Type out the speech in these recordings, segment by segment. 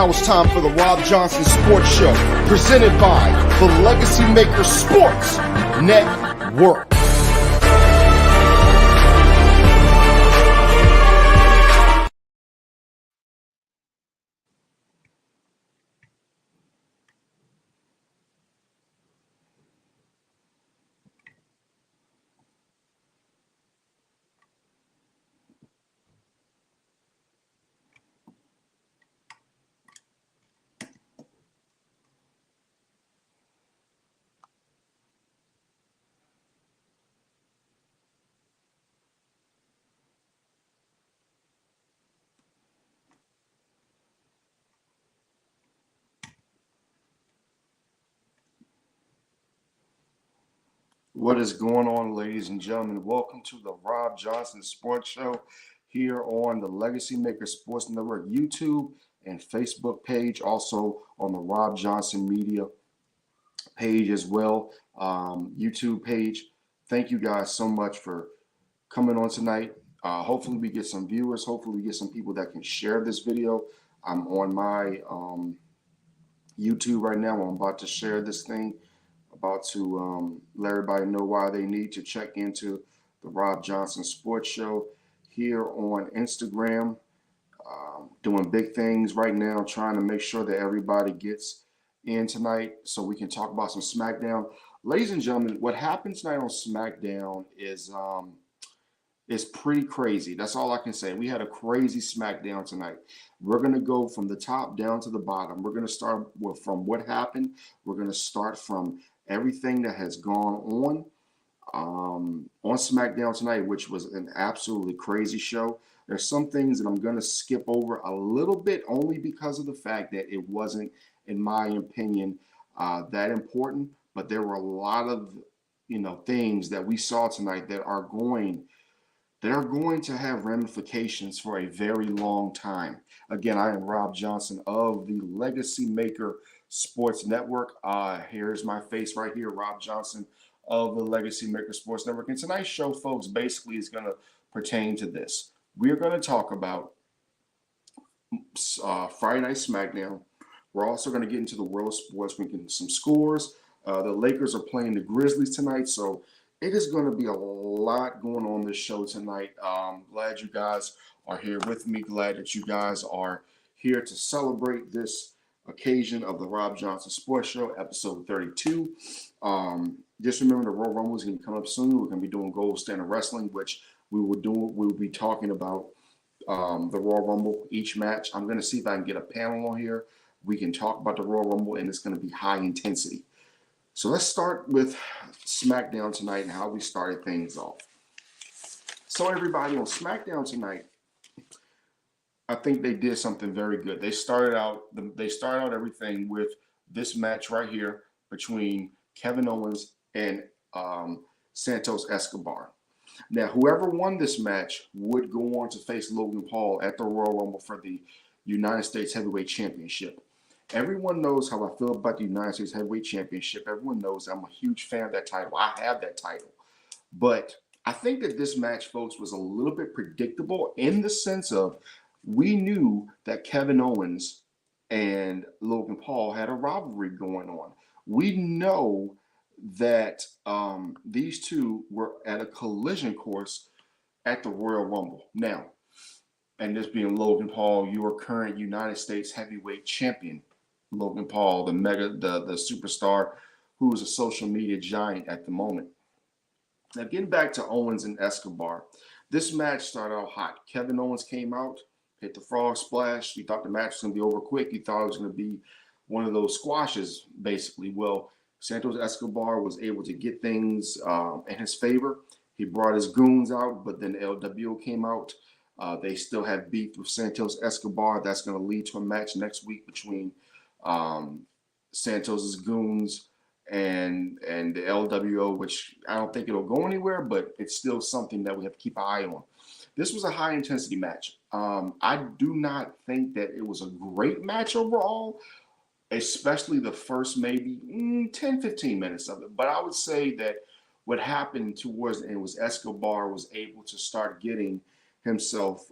Now it's time for the Rob Johnson Sports Show, presented by the Legacy Maker Sports Network. What is going on, ladies and gentlemen? Welcome to the Rob Johnson Sports Show here on the Legacy Maker Sports Network YouTube and Facebook page, also on the Rob Johnson Media page as well, YouTube page. Thank you guys so much for coming on tonight. Hopefully we get some viewers. Hopefully we get some people that can share this video. I'm on my YouTube right now. I'm about to share this thing. About to let everybody know why they need to check into the Rob Johnson Sports Show here on Instagram. Doing big things right now, trying to make sure that everybody gets in tonight so we can talk about some SmackDown. Ladies and gentlemen, what happened tonight on SmackDown is pretty crazy. That's all I can say. We had a crazy SmackDown tonight. We're going to go from the top down to the bottom. We're going to start from what happened. We're going to start from everything that has gone on SmackDown tonight, which was an absolutely crazy show. There's some things that I'm going to skip over a little bit, only because of the fact that it wasn't, in my opinion, that important. But there were a lot of, things that we saw tonight that are going to have ramifications for a very long time. Again, I am Rob Johnson of the Legacy Maker Sports Network. Here's my face right here, Rob Johnson of the Legacy Maker Sports Network. And tonight's show, folks, basically is going to pertain to this. We're going to talk about Friday Night SmackDown. We're also going to get into the world of sports. We get some scores. The Lakers are playing the Grizzlies tonight, so it is going to be a lot going on this show tonight. Glad you guys are here with me. Glad that you guys are here to celebrate this occasion of the Rob Johnson Sports Show, episode 32. Just remember the Royal Rumble is going to come up soon. We're going to be doing Gold Standard Wrestling, which we'll be talking about the Royal Rumble, each match. I'm going to see if I can get a panel on here. We can talk about the Royal Rumble, and it's going to be high intensity. So let's start with SmackDown tonight and how we started things off. So everybody, on SmackDown tonight, I think they did something very good. They started out everything with this match right here between Kevin Owens and Santos Escobar. Now, whoever won this match would go on to face Logan Paul at the Royal Rumble for the United States Heavyweight Championship. Everyone knows how I feel about the United States Heavyweight Championship. Everyone knows I'm a huge fan of that title. I have that title. But I think that this match, folks, was a little bit predictable in the sense of we knew that Kevin Owens and Logan Paul had a rivalry going on. We know that these two were at a collision course at the Royal Rumble. Now, and this being Logan Paul, your current United States Heavyweight Champion. Logan Paul, the superstar, who is a social media giant at the moment. Now, getting back to Owens and Escobar, this match started out hot. Kevin Owens came out, hit the frog splash. You thought the match was going to be over quick. You thought it was going to be one of those squashes, basically. Well, Santos Escobar was able to get things in his favor. He brought his goons out, but then LWO came out. They still have beef with Santos Escobar. That's going to lead to a match next week between Santos's goons and the LWO, which I don't think it'll go anywhere, but it's still something that we have to keep an eye on. This was a high intensity match. I do not think that it was a great match overall, especially the first maybe 10, 15 minutes of it. But I would say that what happened towards the end was Escobar was able to start getting himself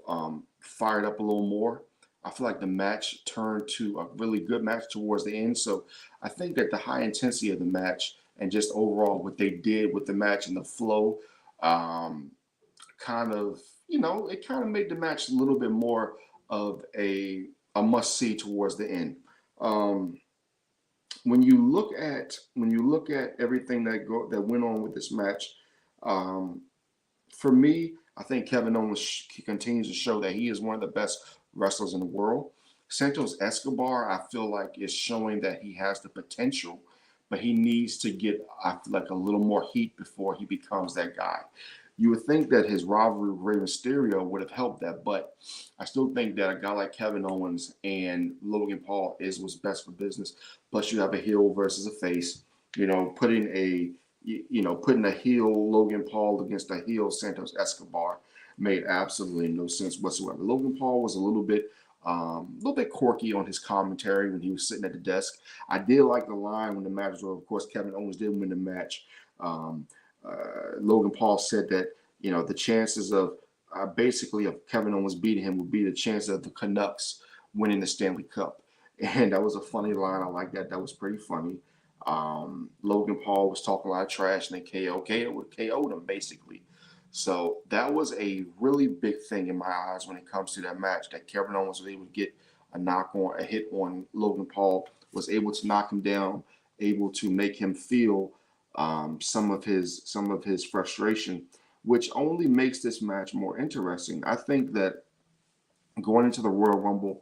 fired up a little more. I feel like the match turned to a really good match towards the end. So I think that the high intensity of the match and just overall what they did with the match and the flow, um, kind of, it kind of made the match a little bit more of a must see towards the end. Um, when you look at everything that went on with this match, um, for me, I think Kevin Owens continues to show that he is one of the best wrestlers in the world. Santos Escobar, I feel like, is showing that he has the potential, but he needs to get, I feel like, a little more heat before he becomes that guy. You would think that his rivalry with Rey Mysterio would have helped that, but I still think that a guy like Kevin Owens and Logan Paul is what's best for business. Plus, you have a heel versus a face. Putting a heel Logan Paul against a heel Santos Escobar made absolutely no sense whatsoever. Logan Paul was a little bit quirky on his commentary when he was sitting at the desk. I did like the line when the match was over. Of course, Kevin Owens did win the match. Um, Logan Paul said that the chances of basically of Kevin Owens beating him would be the chance of the Canucks winning the Stanley Cup, and that was a funny line. I like that. That was pretty funny. Logan Paul was talking a lot of trash, and then KO'd him basically. So that was a really big thing in my eyes when it comes to that match. That Kevin Owens was able to get a hit on Logan Paul, was able to knock him down, able to make him feel some of his frustration, which only makes this match more interesting. I think that going into the Royal Rumble,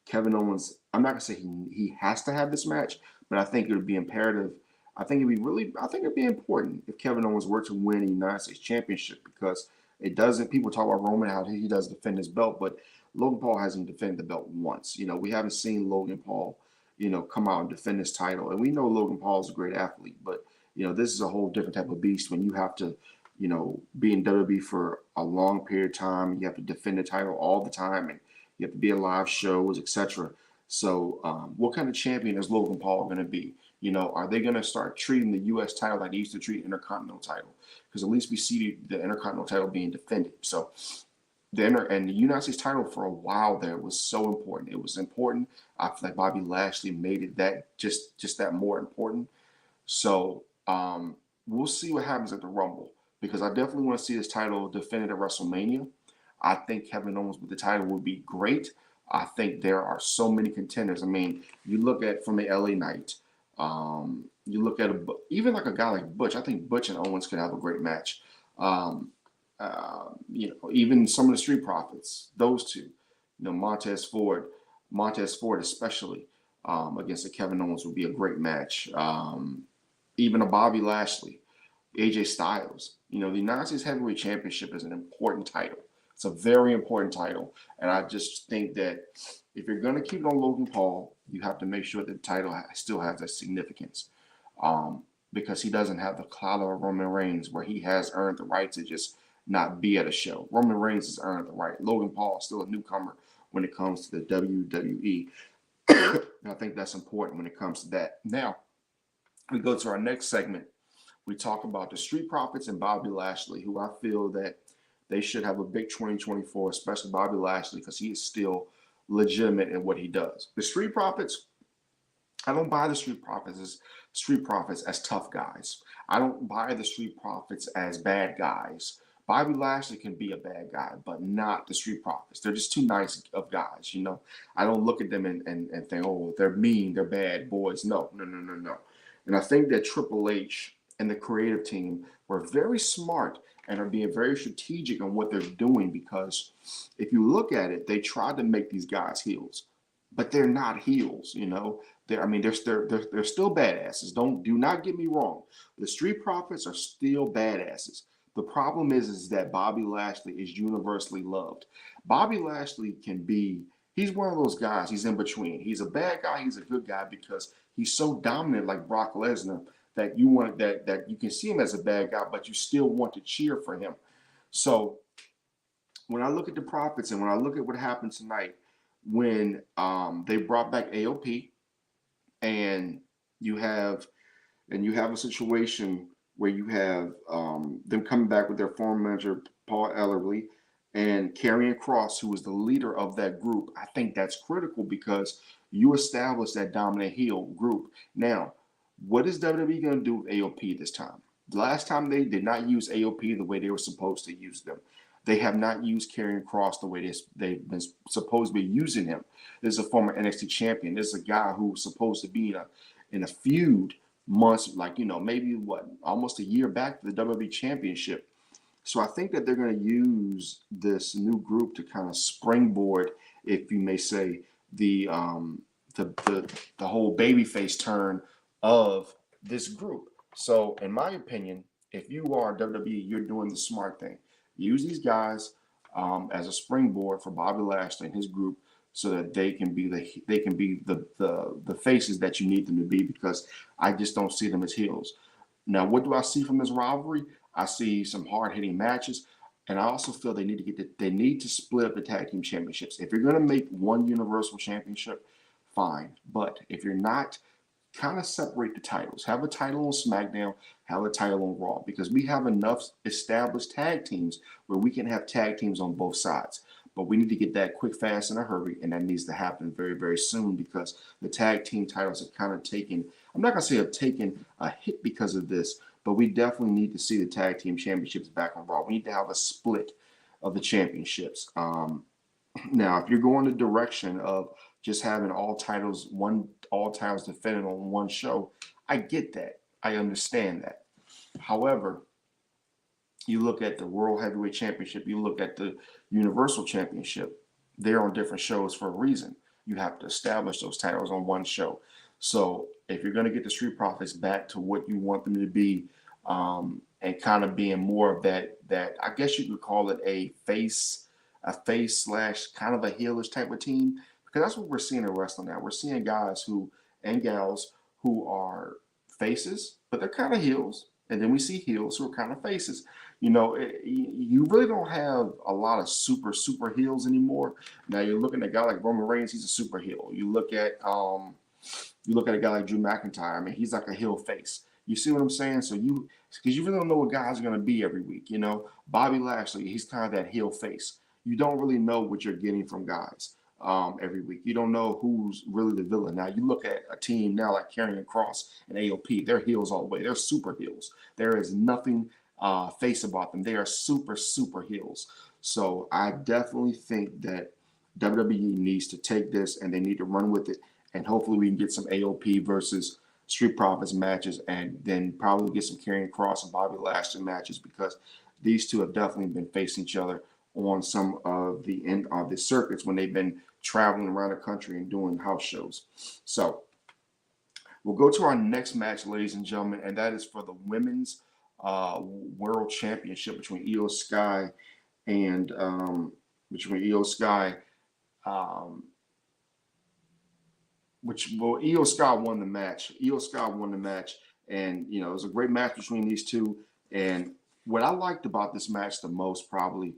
Kevin Owens, I'm not gonna say he has to have this match, but I think it would be imperative. I think it'd be important if Kevin Owens were to win a United States Championship, because it doesn't. People talk about Roman, how he does defend his belt, but Logan Paul hasn't defended the belt once. We haven't seen Logan Paul, come out and defend his title, and we know Logan Paul is a great athlete, but this is a whole different type of beast when you have to, be in WWE for a long period of time. You have to defend the title all the time, and you have to be at live shows, etc. So, what kind of champion is Logan Paul going to be? Are they going to start treating the U.S. title like they used to treat the Intercontinental title? Because at least we see the Intercontinental title being defended. So, the United States title for a while there was so important. It was important. I feel like Bobby Lashley made it that just that more important. So, we'll see what happens at the Rumble, because I definitely want to see this title defended at WrestleMania. I think Kevin Owens with the title would be great. I think there are so many contenders. I mean, you look at from the LA Knight. You look at even like a guy like Butch. I think Butch and Owens could have a great match. Um, Even some of the Street Profits, those two. Montez Ford especially, against a Kevin Owens would be a great match. Even a Bobby Lashley, AJ Styles. The United States Heavyweight Championship is an important title. It's a very important title. And I just think that if you're going to keep it on Logan Paul, you have to make sure that the title still has that significance. Because he doesn't have the clout of Roman Reigns, where he has earned the right to just not be at a show. Roman Reigns has earned the right. Logan Paul is still a newcomer when it comes to the WWE. And I think that's important when it comes to that. Now, we go to our next segment. We talk about the Street Profits and Bobby Lashley, who I feel that they should have a big 2024, especially Bobby Lashley, because he is still legitimate in what he does. The Street Profits, I don't buy the Street Profits as tough guys. I don't buy the Street Profits as bad guys. Bobby Lashley can be a bad guy, but not the Street Profits. They're just too nice of guys. I don't look at them and think, oh, they're mean, they're bad boys. No, no, no, no, no. And I think that Triple H and the creative team were very smart and are being very strategic on what they're doing, because if you look at it, they tried to make these guys heels, but they're not heels. They're still badasses. Do not get me wrong. The Street Profits are still badasses. The problem is that Bobby Lashley is universally loved. Bobby Lashley he's one of those guys. He's in between. He's a bad guy. He's a good guy, because he's so dominant, like Brock Lesnar, that you can see him as a bad guy, but you still want to cheer for him. So when I look at the Profits and when I look at what happened tonight, when they brought back AOP, and you have a situation where you have them coming back with their former manager Paul Ellerly, and Karrion Cross, who was the leader of that group. I think that's critical because you establish that dominant heel group. Now, what is WWE going to do with AOP this time? The last time they did not use AOP the way they were supposed to use them. They have not used Karrion Cross the way they've been supposed to be using him. This is a former NXT champion. This is a guy who's supposed to be in a feud months, like, maybe what, almost a year back to the WWE championship. So I think that they're going to use this new group to kind of springboard, if you may say, the the whole babyface turn of this group. So in my opinion, if you are WWE, you're doing the smart thing. Use these guys as a springboard for Bobby Lashley and his group, so that they can be the faces that you need them to be. Because I just don't see them as heels. Now, what do I see from this rivalry? I see some hard-hitting matches, and I also feel they need to split up the tag team championships. If you're going to make one Universal Championship, fine. But if you're not, kind of separate the titles. Have a title on SmackDown, have a title on Raw, because we have enough established tag teams where we can have tag teams on both sides. But we need to get that quick, fast, in a hurry, and that needs to happen very, very soon, because the tag team titles have kind of taken, I'm not going to say have taken a hit because of this, but we definitely need to see the tag team championships back on Raw. We need to have a split of the championships. Now, if you're going the direction of just having all titles defended on one show, I get that. I understand that. However, you look at the World Heavyweight Championship, you look at the Universal Championship, they're on different shows for a reason. You have to establish those titles on one show. So if you're going to get the Street Profits back to what you want them to be, and kind of being more of that I guess you could call it a face slash kind of a heelish type of team, because that's what we're seeing in wrestling now. We're seeing guys and gals who are faces, but they're kind of heels. And then we see heels who are kind of faces. You really don't have a lot of super heels anymore. Now you're looking at a guy like Roman Reigns, he's a super heel. You look at a guy like Drew McIntyre. I mean, he's like a heel face. You see what I'm saying? So because you really don't know what guys are going to be every week. Bobby Lashley, he's kind of that heel face. You don't really know what you're getting from guys every week. You don't know who's really the villain. Now you look at a team now like Karrion Cross and AOP. They're heels all the way. They're super heels. There is nothing face about them. They are super heels. So I definitely think that WWE needs to take this and they need to run with it. And hopefully we can get some AOP versus Street Profits matches, and then probably get some Karrion Cross and Bobby Lashley matches, because these two have definitely been facing each other on some of the end of the circuits when they've been traveling around the country and doing house shows. So we'll go to our next match, ladies and gentlemen, and that is for the Women's World Championship between Io Sky and Io Sky won the match. Io Sky won the match, and it was a great match between these two. And what I liked about this match the most probably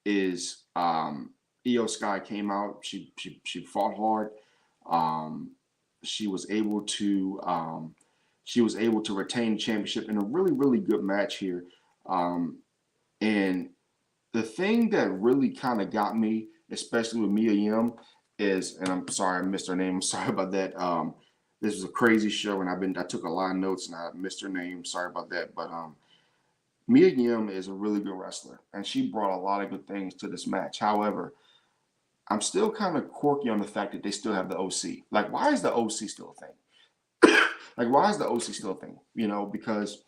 is Io Sky came out. She fought hard. She was able to retain the championship in a really good match here. And the thing that really kind of got me, especially with Mia Yim, is, and I'm sorry I missed her name. I'm sorry about that. This was a crazy show, and I took a lot of notes and I missed her name. Sorry about that. But Mia Yim is a really good wrestler, and she brought a lot of good things to this match. However, I'm still kind of quirky on the fact that they still have the OC. Like, why is the OC still a thing? Like, why is the OC still a thing? Because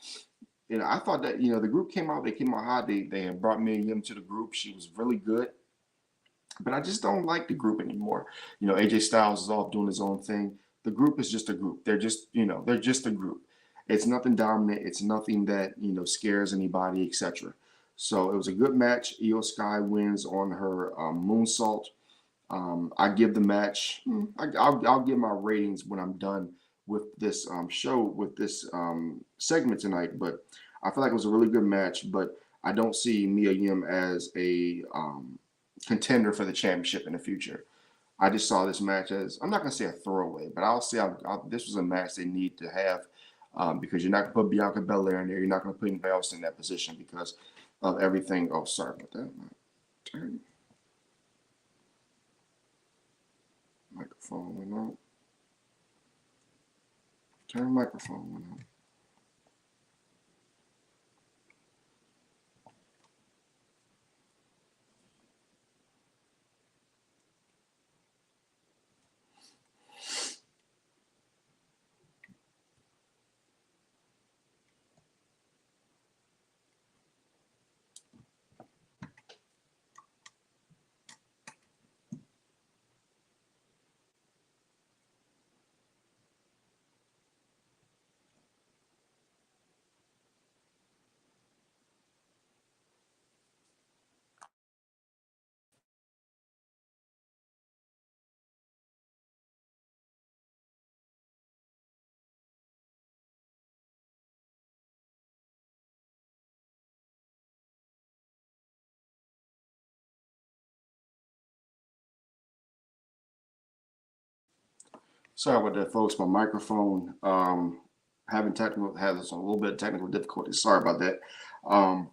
I thought that the group came out. They came out hot. They had brought Mia Yim to the group. She was really good. But I just don't like the group anymore. AJ Styles is off doing his own thing. The group is just a group. They're just a group. It's nothing dominant. It's nothing that, scares anybody, etc. So it was a good match. Io Sky wins on her moonsault. I give the match, I'll give my ratings when I'm done with this show, with this segment tonight. But I feel like it was a really good match. But I don't see Mia Yim as a contender for the championship in the future. I just saw this match as, I'm not going to say a throwaway, but I'll say this was a match they need to have, because you're not going to put Bianca Belair in there. You're not going to put anybody else in that position because of everything. Oh, sorry about that. Turn microphone went out. Turn microphone went out. Sorry about that, folks. My microphone having technical has a little bit of technical difficulty. Sorry about that. Um,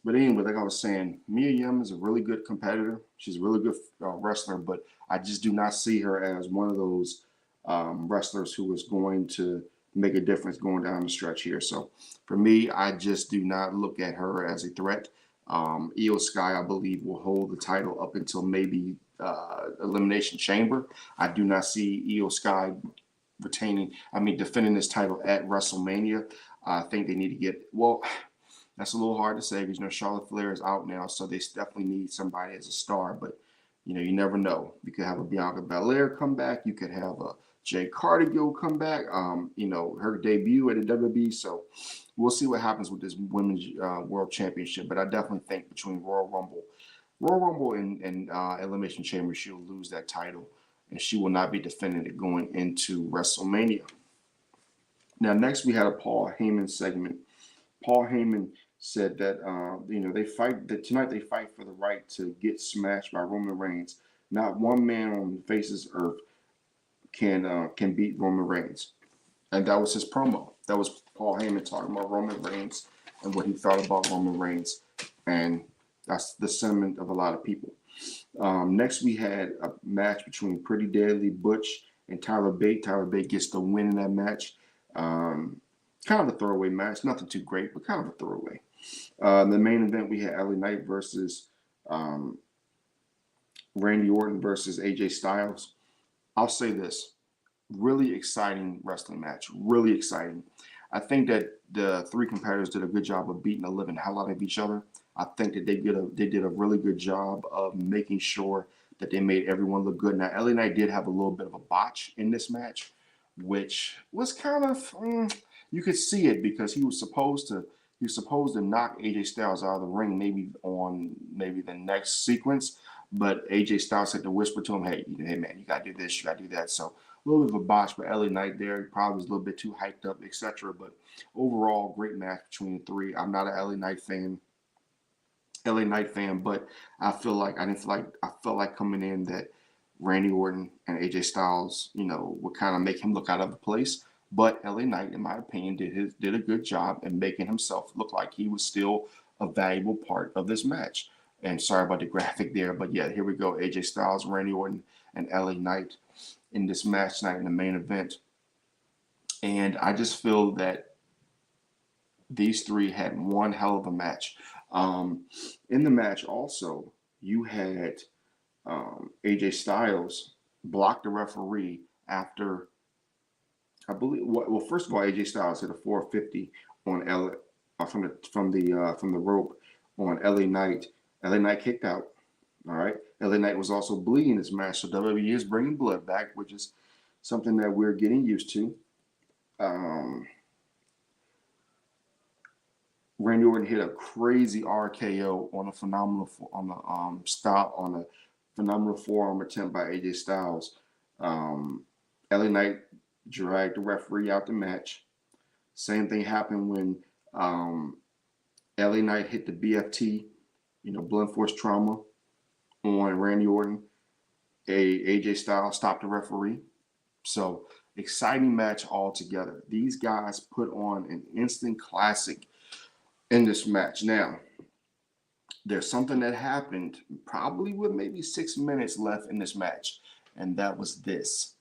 but anyway, like I was saying, Mia Yim is a really good competitor. She's a really good wrestler, but I just do not see her as one of those wrestlers who is going to make a difference going down the stretch here. So for me, I just do not look at her as a threat. Io Sky, I believe, will hold the title up until maybe Elimination Chamber. I do not see Io Sky defending this title at WrestleMania. I think they need to get, well, that's a little hard to say because Charlotte Flair is out now, so they definitely need somebody as a star. But you never know. You could have a Bianca Belair come back. You could have a Jay Cargill come back. Her debut at the WWE. So we'll see what happens with this Women's World Championship. But I definitely think between Royal Rumble and Elimination Chamber, she'll lose that title, and she will not be defending it going into WrestleMania. Now, next we had a Paul Heyman segment. Paul Heyman said that they fight that tonight. They fight for the right to get smashed by Roman Reigns. Not one man on the face's earth can beat Roman Reigns, and that was his promo. That was Paul Heyman talking about Roman Reigns and what he thought about Roman Reigns, and that's the sentiment of a lot of people. Next, we had a match between Pretty Deadly Butch and Tyler Bate. Tyler Bate gets the win in that match. Kind of a throwaway match, nothing too great, but kind of a throwaway. The main event, we had LA Knight versus Randy Orton versus AJ Styles. I'll say this: really exciting wrestling match, really exciting. I think that the three competitors did a good job of beating the living hell out of each other. I think that they did a really good job of making sure that they made everyone look good. Now, LA Knight did have a little bit of a botch in this match, which was kind of you could see it because he was supposed to knock AJ Styles out of the ring maybe the next sequence, but AJ Styles had to whisper to him, hey man, you gotta do this, you gotta do that. So a little bit of a botch for LA Knight there. He probably was a little bit too hyped up, etc. But overall, great match between the three. I'm not an LA Knight fan, but I felt like coming in that Randy Orton and AJ Styles, would kind of make him look out of place. But LA Knight, in my opinion, did a good job in making himself look like he was still a valuable part of this match. And sorry about the graphic there, but yeah, here we go. AJ Styles, Randy Orton, and LA Knight in this match tonight in the main event. And I just feel that these three had one hell of a match. In the match, also, you had AJ Styles block the referee after, I believe. Well, first of all, AJ Styles hit a 450 on from the rope on LA Knight. LA Knight kicked out. All right. LA Knight was also bleeding this match, so WWE is bringing blood back, which is something that we're getting used to. Randy Orton hit a crazy RKO on a phenomenal forearm attempt by AJ Styles. LA Knight dragged the referee out the match. Same thing happened when LA Knight hit the BFT, blunt force trauma on Randy Orton. AJ Styles stopped the referee. So exciting match altogether. These guys put on an instant classic in this match. Now, there's something that happened probably with maybe 6 minutes left in this match, and that was this.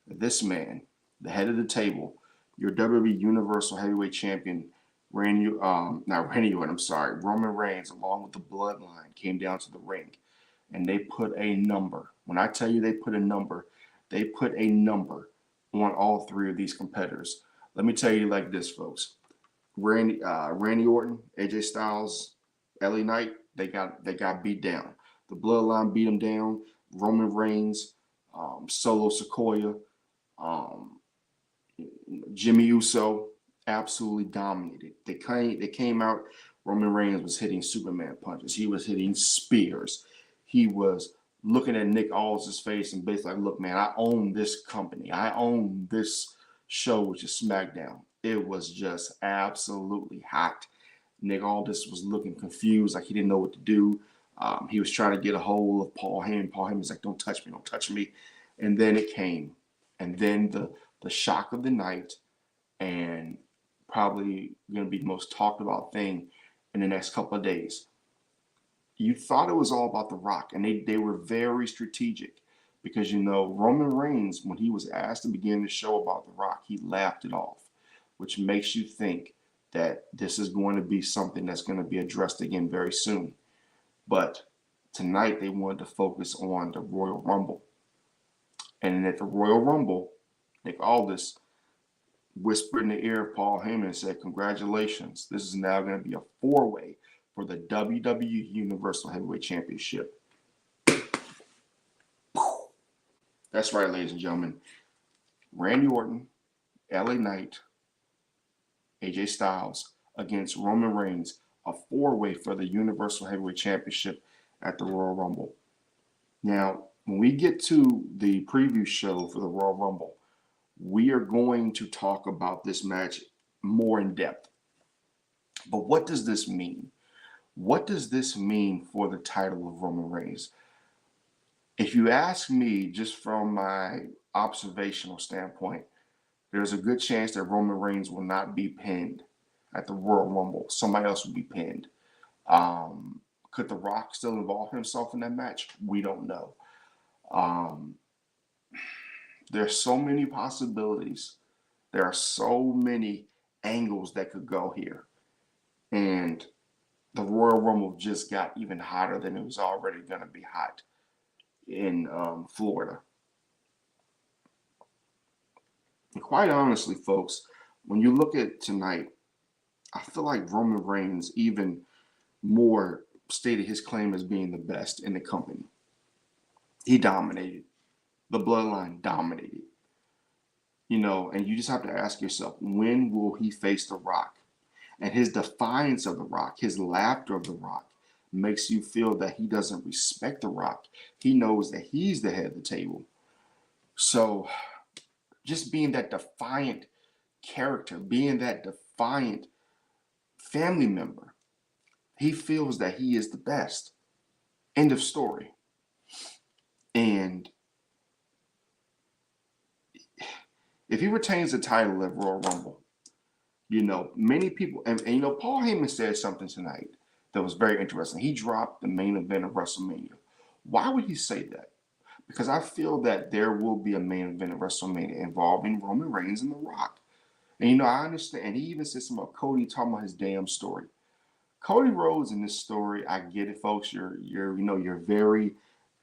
This man, the head of the table, your WWE Universal Heavyweight Champion, not Randy Orton, I'm sorry, Roman Reigns, along with the Bloodline, came down to the ring, and they put a number. When I tell you they put a number on all three of these competitors. Let me tell you like this, folks. Randy Orton, AJ Styles, LA Knight, they got beat down. The Bloodline beat them down. Roman Reigns, Solo Sequoia, um, Jimmy Uso absolutely dominated. They came out. Roman Reigns was hitting Superman punches. He was hitting spears. He was looking at Nick Aldis's face and basically like, look, man, I own this company. I own this show, which is SmackDown. It was just absolutely hot. Nick Aldis was looking confused, like he didn't know what to do. He was trying to get a hold of Paul Heyman. Paul Heyman was like, "Don't touch me, don't touch me." And then it came, and then the shock of the night, and probably going to be the most talked about thing in the next couple of days. You thought it was all about The Rock, and they were very strategic because Roman Reigns, when he was asked to begin the show about The Rock, he laughed it off, which makes you think that this is going to be something that's going to be addressed again very soon. But tonight they wanted to focus on the Royal Rumble. And at the Royal Rumble, Nick Aldis whispered in the ear of Paul Heyman and said, congratulations, this is now going to be a four-way for the WWE Universal Heavyweight Championship. That's right, ladies and gentlemen. Randy Orton, LA Knight, AJ Styles against Roman Reigns, a four-way for the Universal Heavyweight Championship at the Royal Rumble. Now, when we get to the preview show for the Royal Rumble, we are going to talk about this match more in depth. But what does this mean? What does this mean for the title of Roman Reigns? If you ask me, just from my observational standpoint, there's a good chance that Roman Reigns will not be pinned at the Royal Rumble. Somebody else will be pinned. Could The Rock still involve himself in that match? We don't know. There's so many possibilities. There are so many angles that could go here. And the Royal Rumble just got even hotter than it was already going to be hot in Florida. And quite honestly, folks, when you look at tonight, I feel like Roman Reigns even more stated his claim as being the best in the company. He dominated. The Bloodline dominated. And you just have to ask yourself, when will he face The Rock? And his defiance of The Rock, his laughter of The Rock, makes you feel that he doesn't respect The Rock. He knows that he's the head of the table. So just being that defiant character, being that defiant family member, he feels that he is the best. End of story. And if he retains the title at Royal Rumble, many people, and Paul Heyman said something tonight that was very interesting. He dropped the main event of WrestleMania. Why would he say that? Because I feel that there will be a main event of WrestleMania involving Roman Reigns and The Rock. And I understand. And he even said something about Cody talking about his damn story. Cody Rhodes in this story, I get it, folks. You're very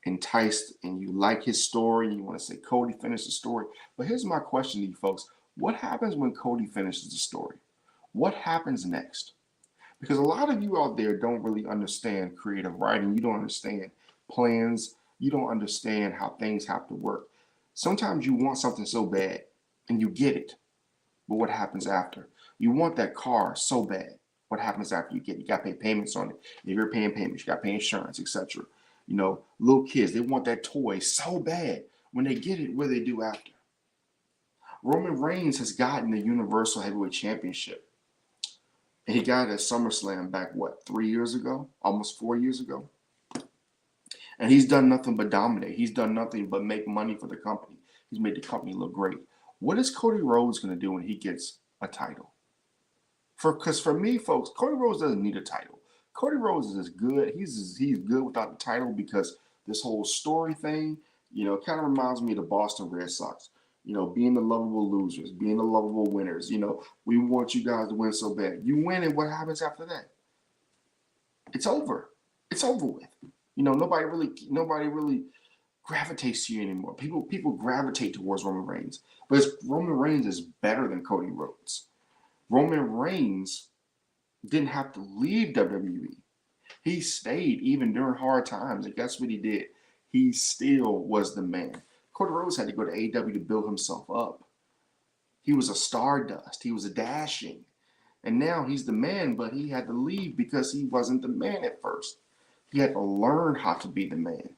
enticed and you like his story and you want to say Cody finished the story. But here's my question to you folks. What happens when Cody finishes the story? What happens next? Because a lot of you out there don't really understand creative writing. You don't understand plans. You don't understand how things have to work. Sometimes you want something so bad and you get it. But what happens after? You want that car so bad. What happens after you get it? You got to pay payments on it. If you're paying payments, you got to pay insurance, etc. Little kids, they want that toy so bad. When they get it, what do they do after? Roman Reigns has gotten the Universal Heavyweight Championship. And he got it at SummerSlam back, 3 years ago? Almost 4 years ago? And he's done nothing but dominate. He's done nothing but make money for the company. He's made the company look great. What is Cody Rhodes going to do when he gets a title? Because for me, folks, Cody Rhodes doesn't need a title. Cody Rhodes is good. He's good without the title because this whole story thing, kind of reminds me of the Boston Red Sox. Being the lovable losers, being the lovable winners. We want you guys to win so bad. You win, and what happens after that? It's over. It's over with. Nobody really gravitates to you anymore. People gravitate towards Roman Reigns, but Roman Reigns is better than Cody Rhodes. Roman Reigns didn't have to leave WWE. He stayed even during hard times, and guess what he did? He still was the man. Cody Rhodes had to go to AEW to build himself up. He was a Stardust. He was a Dashing. And now he's the man, but he had to leave because he wasn't the man at first. He had to learn how to be the man.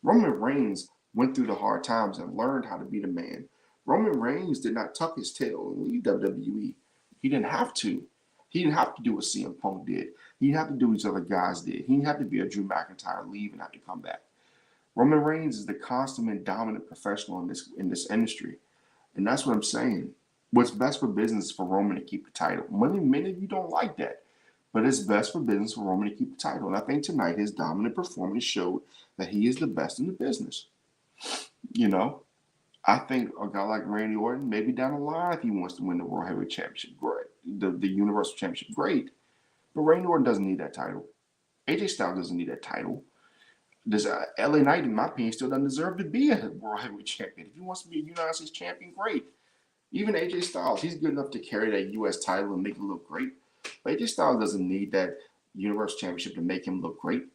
Roman Reigns went through the hard times and learned how to be the man. Roman Reigns did not tuck his tail and leave WWE. He didn't have to. He didn't have to do what CM Punk did. He didn't have to do what these other guys did. He didn't have to be a Drew McIntyre, leave and have to come back. Roman Reigns is the consummate dominant professional in this industry. And that's what I'm saying. What's best for business is for Roman to keep the title. Many of you don't like that. But it's best for business for Roman to keep the title. And I think tonight his dominant performance showed that he is the best in the business. I think a guy like Randy Orton, maybe down the line, if he wants to win the World Heavyweight Championship, great. The Universal Championship, great. But Randy Orton doesn't need that title. AJ Styles doesn't need that title. Does LA Knight, in my opinion, still doesn't deserve to be a World Heavyweight Champion. If he wants to be a United States Champion, great. Even AJ Styles, he's good enough to carry that U.S. title and make it look great. But AJ Styles doesn't need that Universal Championship to make him look great.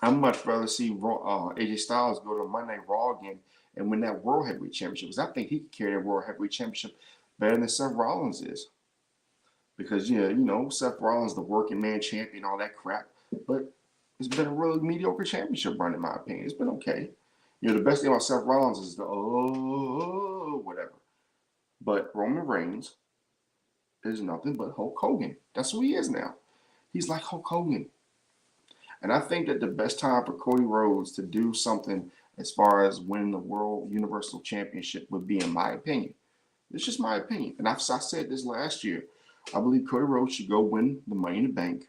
I'd much rather see AJ Styles go to Monday Night Raw again and win that World Heavyweight Championship, because I think he could carry that World Heavyweight Championship better than Seth Rollins is. Because, Seth Rollins, the working man champion, all that crap. But it's been a really mediocre championship run, in my opinion. It's been okay. The best thing about Seth Rollins is the whatever. But Roman Reigns is nothing but Hulk Hogan. That's who he is now. He's like Hulk Hogan. And I think that the best time for Cody Rhodes to do something as far as winning the World Universal Championship would be, in my opinion. It's just my opinion. And I said this last year. I believe Cody Rhodes should go win the Money in the Bank,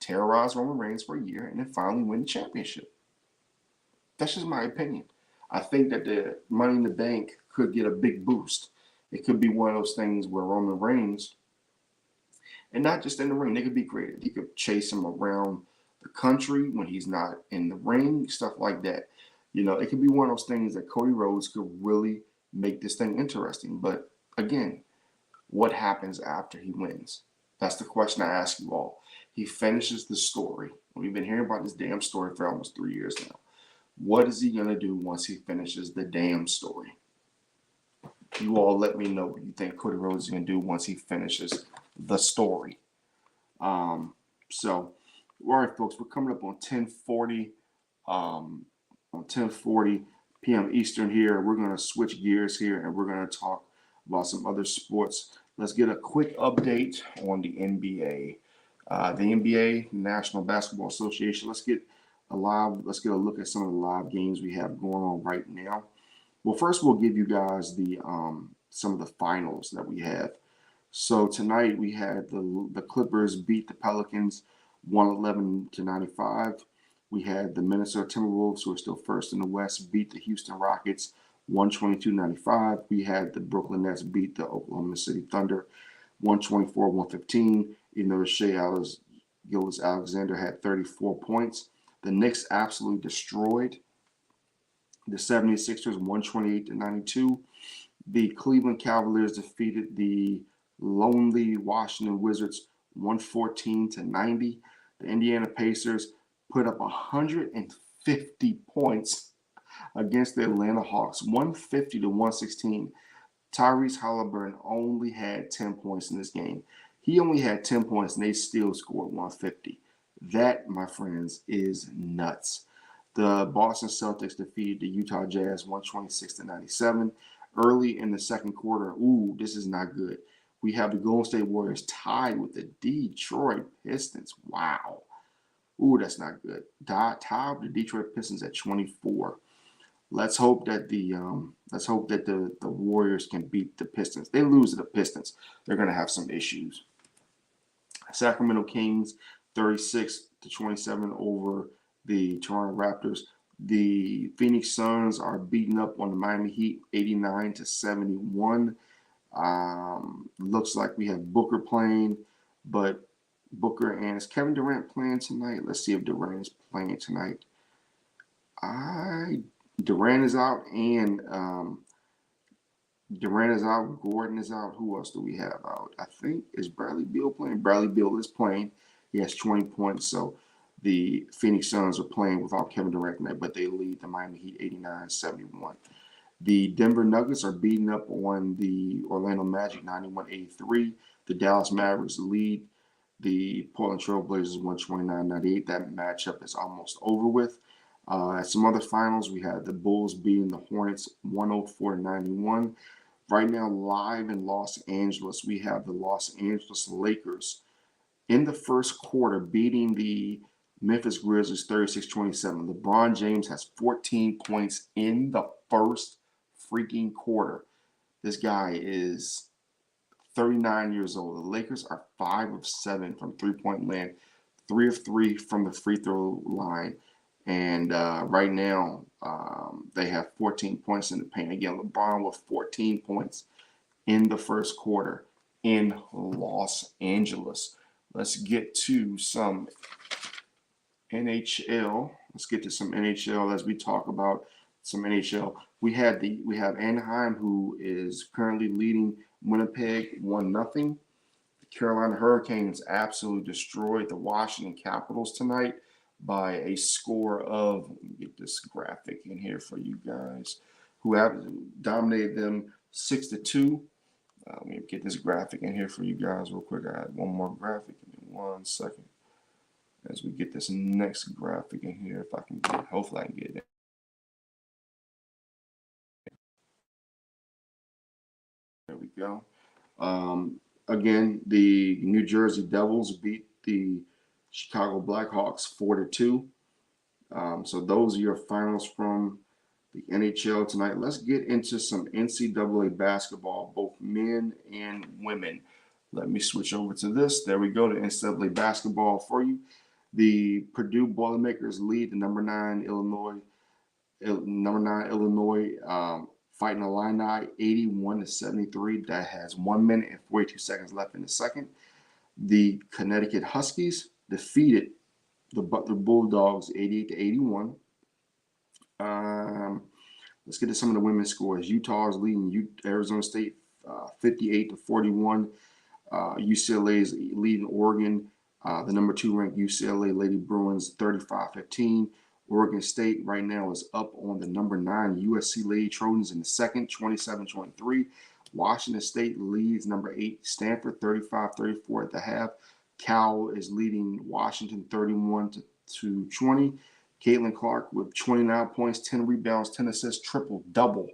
terrorize Roman Reigns for a year, and then finally win the championship. That's just my opinion. I think that the Money in the Bank could get a big boost. It could be one of those things where Roman Reigns, and not just in the ring, they could be creative. He could chase him around the country when he's not in the ring, stuff like that. It could be one of those things that Cody Rhodes could really make this thing interesting. But again, what happens after he wins? That's the question I ask you all. He finishes the story. We've been hearing about this damn story for almost 3 years now. What is he going to do once he finishes the damn story? You all let me know what you think Cody Rhodes is going to do once he finishes the story. All right, folks, we're coming up on 10:40 p.m. Eastern here. We're going to switch gears here, and we're going to talk about some other sports. Let's get a quick update on the NBA. The NBA, National Basketball Association. Let's get a look at some of the live games we have going on right now. Well, first we'll give you guys the some of the finals that we have. So tonight we had the Clippers beat the Pelicans 111-95. We had the Minnesota Timberwolves, who are still first in the West, beat the Houston Rockets 122-95. We had the Brooklyn Nets beat the Oklahoma City Thunder 124-115. Even though Shai Gilgeous-Alexander had 34 points. The Knicks absolutely destroyed the 76ers 128-92. The Cleveland Cavaliers defeated the lonely Washington Wizards 114-90. The Indiana Pacers put up 150 points against the Atlanta Hawks, 150-116. Tyrese Halliburton only had 10 points in this game. He only had 10 points, and they still scored 150. That, my friends, is nuts. The Boston Celtics defeated the Utah Jazz 126-97. Early in the second quarter, this is not good. We have the Golden State Warriors tied with the Detroit Pistons. Wow. That's not good. Tied with the Detroit Pistons at 24. Let's hope that the Warriors can beat the Pistons. They lose to the Pistons, they're going to have some issues. Sacramento Kings 36-27 over the Toronto Raptors. The Phoenix Suns are beating up on the Miami Heat 89-71. Looks like we have Booker playing, but Booker and is Kevin Durant playing tonight? Let's see if Durant is playing tonight. Durant is out and Durant is out. Gordon is out. Who else do we have out? I think is Bradley Beal playing. Bradley Beal is playing. He has 20 points. So the Phoenix Suns are playing without Kevin Durant tonight, but they lead the Miami Heat 89-71. The Denver Nuggets are beating up on the Orlando Magic 91-83. The Dallas Mavericks lead the Portland Trail Blazers 129-98. That matchup is almost over with. Some other finals, we had the Bulls beating the Hornets 104-91. Right now, live in Los Angeles, we have the Los Angeles Lakers in the first quarter beating the Memphis Grizzlies 36-27. LeBron James has 14 points in the first freaking quarter. This guy is 39 years old. The Lakers are 5 of 7 from three-point land, 3 of 3 from the free throw line. And right now, they have 14 points in the paint. Again, LeBron with 14 points in the first quarter in Los Angeles. Let's get to some NHL. Let's get to some NHL as we talk about some NHL. We have Anaheim, who is currently leading Winnipeg 1-0. The Carolina Hurricanes absolutely destroyed the Washington Capitals tonight by a score of, let me get this graphic in here for you guys, who have dominated them 6-2. Let me get this graphic in here for you guys real quick. I have one more graphic. Give me 1 second. As we get this next graphic in here, if I can get it, hopefully I can get it. There we go. Again, the New Jersey Devils beat the Chicago Blackhawks 4-2. So those are your finals from the NHL tonight. Let's get into some NCAA basketball, both men and women. Let me switch over to this. There we go, to NCAA basketball for you. The Purdue Boilermakers lead the number 9 Illinois fighting Illini 81-73. That has 1 minute and 42 seconds left in the second. The Connecticut Huskies defeated the Butler Bulldogs 88-81. Let's get to some of the women's scores. Utah is leading Arizona State 58-41. UCLA is leading Oregon. The number 2 ranked UCLA Lady Bruins 35-15. Oregon State right now is up on the number 9 USC Lady Trojans in the second, 27-23. Washington State leads number 8 Stanford 35-34 at the half. Cal is leading Washington 31-20. Caitlin Clark with 29 points, 10 rebounds, 10 assists, triple-double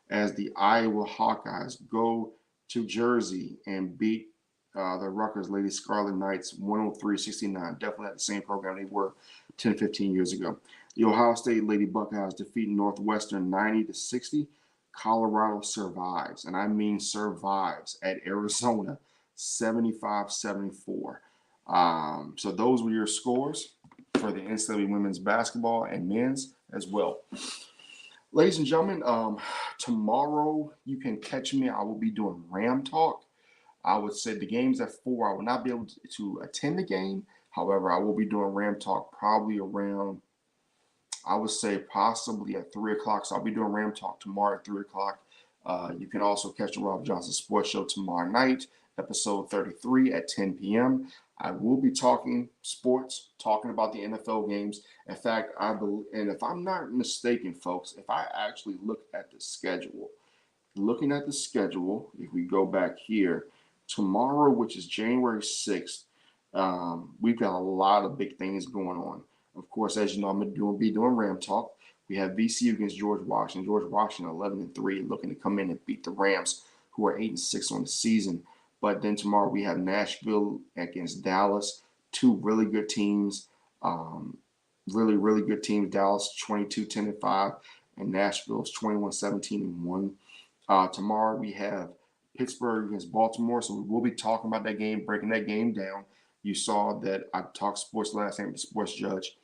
as the Iowa Hawkeyes go to Jersey and beat the Rutgers Lady Scarlet Knights 103-69. Definitely at the same program they were 10, 15 years ago. The Ohio State Lady Buckeyes defeat Northwestern 90-60. Colorado survives, and I mean survives, at Arizona 75-74. So those were your scores for the NCAA women's basketball and men's as well. Ladies and gentlemen, tomorrow you can catch me. I will be doing Ram Talk. I would say the game's at 4. I will not be able to attend the game. However, I will be doing Ram Talk probably around, I would say possibly at 3 o'clock. So I'll be doing Ram Talk tomorrow at 3 o'clock. You can also catch the Rob Johnson Sports Show tomorrow night, episode 33 at 10 p.m. I will be talking sports, talking about the NFL games. In fact, I believe, and if I'm not mistaken, folks, if I actually look at the schedule, if we go back here, tomorrow, which is January 6th, we've got a lot of big things going on. Of course, as you know, I'm going to be doing Ram Talk. We have VCU against George Washington. George Washington 11-3, looking to come in and beat the Rams, who are 8-6 on the season. But then tomorrow we have Nashville against Dallas, 2 really good teams. Really good teams. Dallas 22-10-5, and Nashville is 21-17-1. Tomorrow we have Pittsburgh against Baltimore, so we will be talking about that game, breaking that game down. You saw that I talked sports last night with the sports judge.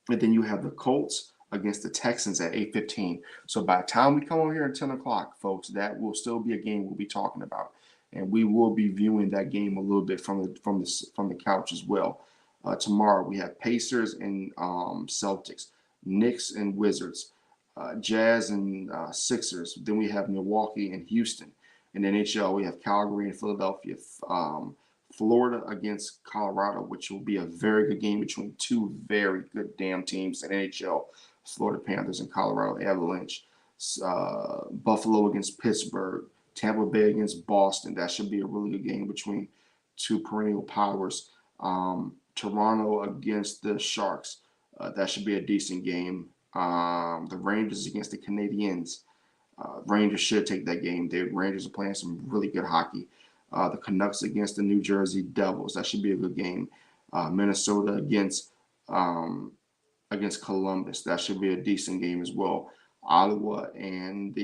And then you have the Colts against the Texans at 8:15. So by the time we come over here at 10 o'clock, folks, that will still be a game we'll be talking about. And we will be viewing that game a little bit from the couch as well. Tomorrow we have Pacers and Celtics, Knicks and Wizards, Jazz and Sixers. Then we have Milwaukee and Houston. In the NHL, we have Calgary and Philadelphia. Florida against Colorado, which will be a very good game between two very good damn teams in NHL, Florida Panthers and Colorado Avalanche. Buffalo against Pittsburgh, Tampa Bay against Boston. That should be a really good game between two perennial powers. Toronto against the Sharks. That should be a decent game. The Rangers against the Canadiens. Rangers should take that game. The Rangers are playing some really good hockey. The Canucks against the New Jersey Devils. That should be a good game. Minnesota against Columbus. That should be a decent game as well. Ottawa and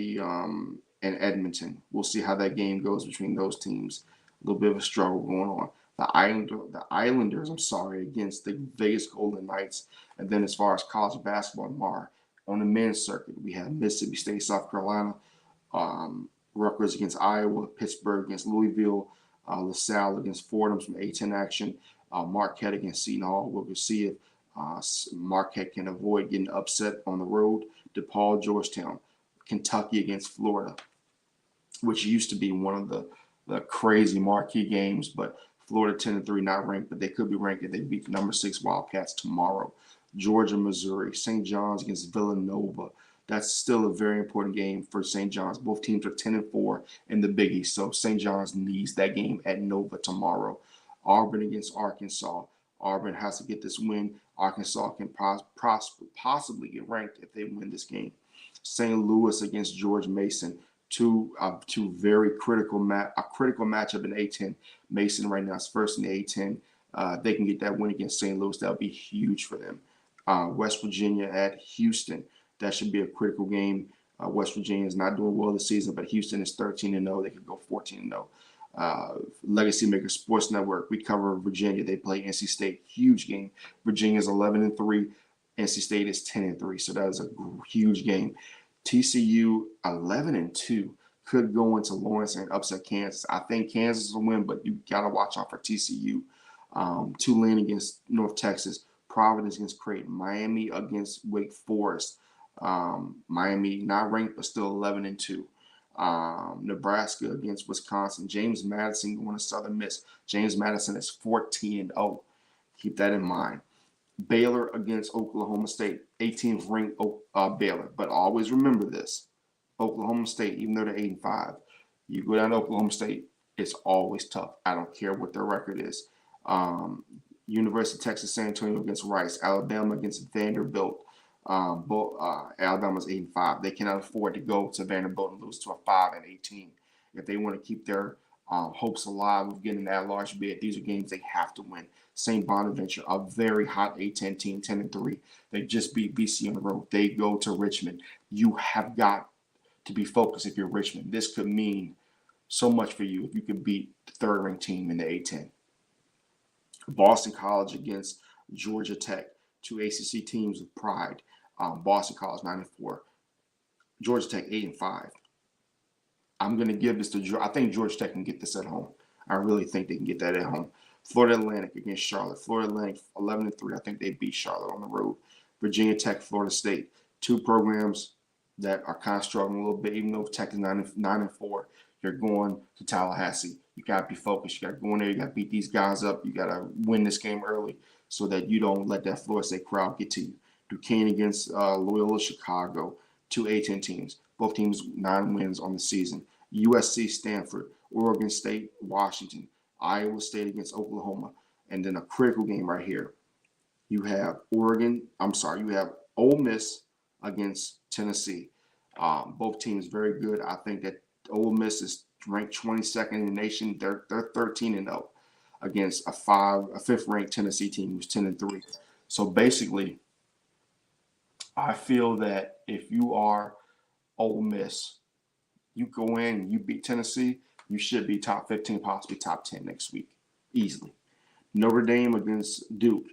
and Edmonton. We'll see how that game goes between those teams. A little bit of a struggle going on. The Islanders, I'm sorry, against the Vegas Golden Knights. And then as far as college basketball tomorrow, on the men's circuit, we have Mississippi State, South Carolina, Rutgers against Iowa, Pittsburgh against Louisville, LaSalle against Fordham, some A10 action, Marquette against Seton Hall. We'll see if Marquette can avoid getting upset on the road. DePaul, Georgetown, Kentucky against Florida, which used to be one of the crazy marquee games, but Florida 10-3, not ranked, but they could be ranked if they beat the number 6 Wildcats tomorrow. Georgia, Missouri, St. John's against Villanova. That's still a very important game for St. John's. Both teams are 10-4 in the Big East, so St. John's needs that game at Nova tomorrow. Auburn against Arkansas. Auburn has to get this win. Arkansas can possibly get ranked if they win this game. St. Louis against George Mason. Two very critical matchup in A10. Mason right now is first in the A10. They can get that win against St. Louis. That would be huge for them. West Virginia at Houston. That should be a critical game. West Virginia is not doing well this season, but Houston is 13-0. They could go 14-0. Legacy Maker Sports Network. We cover Virginia. They play NC State. Huge game. Virginia is 11-3. NC State is 10-3. So that is a huge game. TCU 11-2 could go into Lawrence and upset Kansas. I think Kansas will win, but you got to watch out for TCU. Tulane against North Texas. Providence against Creighton. Miami against Wake Forest. Miami not ranked, but still 11-2. Nebraska against Wisconsin. James Madison going to Southern Miss. James Madison is 14-0. Keep that in mind. Baylor against Oklahoma State. 18th ranked Baylor. But always remember this. Oklahoma State, even though they're 8-5, you go down to Oklahoma State, it's always tough. I don't care what their record is. University of Texas San Antonio against Rice. Alabama against Vanderbilt. Alabama's 8-5. They cannot afford to go to Vanderbilt and lose to a 5-18. If they want to keep their hopes alive of getting that large bid, these are games they have to win. St. Bonaventure, a very hot A10 team, 10-3. They just beat BC on the road. They go to Richmond. You have got to be focused if you're Richmond. This could mean so much for you if you could beat the third-ranked team in the A10. Boston College against Georgia Tech, two ACC teams with pride. Boston College 9-4, Georgia Tech 8-5. I'm going to give this to Georgia. I think Georgia Tech can get this at home. I really think they can get that at home. Florida Atlantic against Charlotte. Florida Atlantic 11-3. I think they beat Charlotte on the road. Virginia Tech, Florida State. Two programs that are kind of struggling a little bit, even though Tech is 9-4. You're going to Tallahassee. You got to be focused. You got to go in there. You got to beat these guys up. You got to win this game early so that you don't let that Florida State crowd get to you. Duquesne against Loyola Chicago, two A10 teams. Both teams 9 wins on the season. USC, Stanford, Oregon State, Washington, Iowa State against Oklahoma. And then a critical game right here. You have you have Ole Miss against Tennessee. Both teams very good. I think that Ole Miss is ranked 22nd in the nation. They're 13-0 against a 5th ranked Tennessee team who's 10-3. So basically, I feel that if you are Ole Miss, you go in, you beat Tennessee, you should be top 15, possibly top 10 next week, easily. Notre Dame against Duke.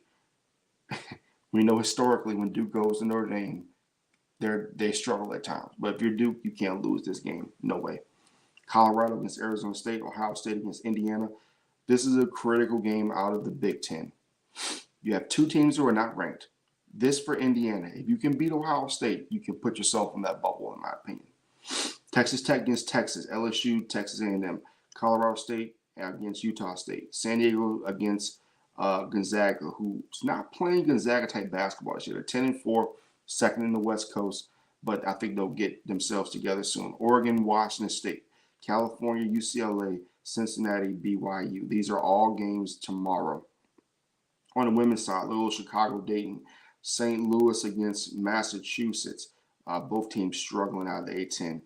We know historically when Duke goes to Notre Dame, they struggle at times. But if you're Duke, you can't lose this game. No way. Colorado against Arizona State, Ohio State against Indiana. This is a critical game out of the Big Ten. You have two teams who are not ranked. This for Indiana. If you can beat Ohio State, you can put yourself in that bubble, in my opinion. Texas Tech against Texas, LSU, Texas A&M, Colorado State against Utah State, San Diego against Gonzaga, who's not playing Gonzaga-type basketball this year. They're 10-4, second in the West Coast, but I think they'll get themselves together soon. Oregon, Washington State, California, UCLA, Cincinnati, BYU. These are all games tomorrow. On the women's side, Little Chicago, Dayton, St. Louis against Massachusetts. Both teams struggling out of the A-10.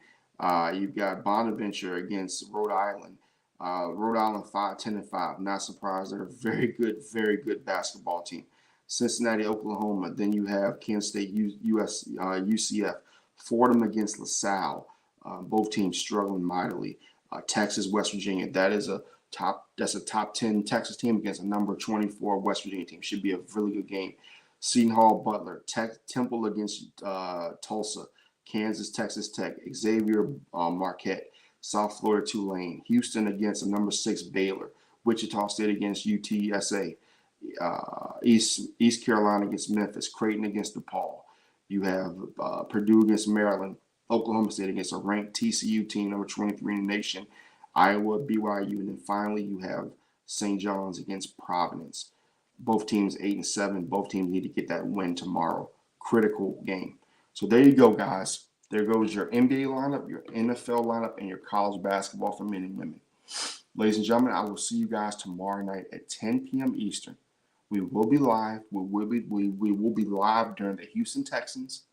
You've got Bonaventure against Rhode Island. Rhode Island 5-10-5. Not surprised. They're a very good basketball team. Cincinnati, Oklahoma. Then you have Kansas State, UCF. Fordham against LaSalle. Both teams struggling mightily. Texas, West Virginia. That's a top 10 Texas team against a number 24 West Virginia team. Should be a really good game. Seton Hall, Butler. Temple against Tulsa. Kansas, Texas Tech. Xavier, Marquette. South Florida, Tulane. Houston against a number 6 Baylor. Wichita State against UTSA. East Carolina against Memphis. Creighton against DePaul. You have Purdue against Maryland. Oklahoma State against a ranked TCU team, number 23 in the nation. Iowa, BYU, and then finally you have St. John's against Providence. Both teams 8-7. Both teams need to get that win tomorrow. Critical game. So there you go, guys. There goes your NBA lineup, your NFL lineup, and your college basketball for men and women. Ladies and gentlemen, I will see you guys tomorrow night at 10 p.m. Eastern. We will be live. We will be live during the Houston Texans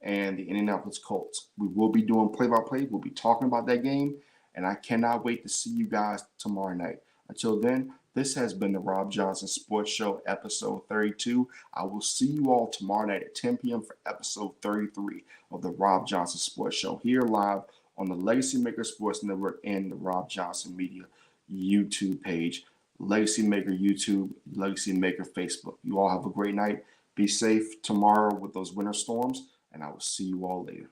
and the Indianapolis Colts. We will be doing play-by-play. We'll be talking about that game, and I cannot wait to see you guys tomorrow night. Until then, this has been the Rob Johnson Sports Show, episode 32. I will see you all tomorrow night at 10 p.m. for episode 33 of the Rob Johnson Sports Show, here live on the Legacy Maker Sports Network and the Rob Johnson Media YouTube page. Legacy Maker YouTube, Legacy Maker Facebook. You all have a great night. Be safe tomorrow with those winter storms, and I will see you all later.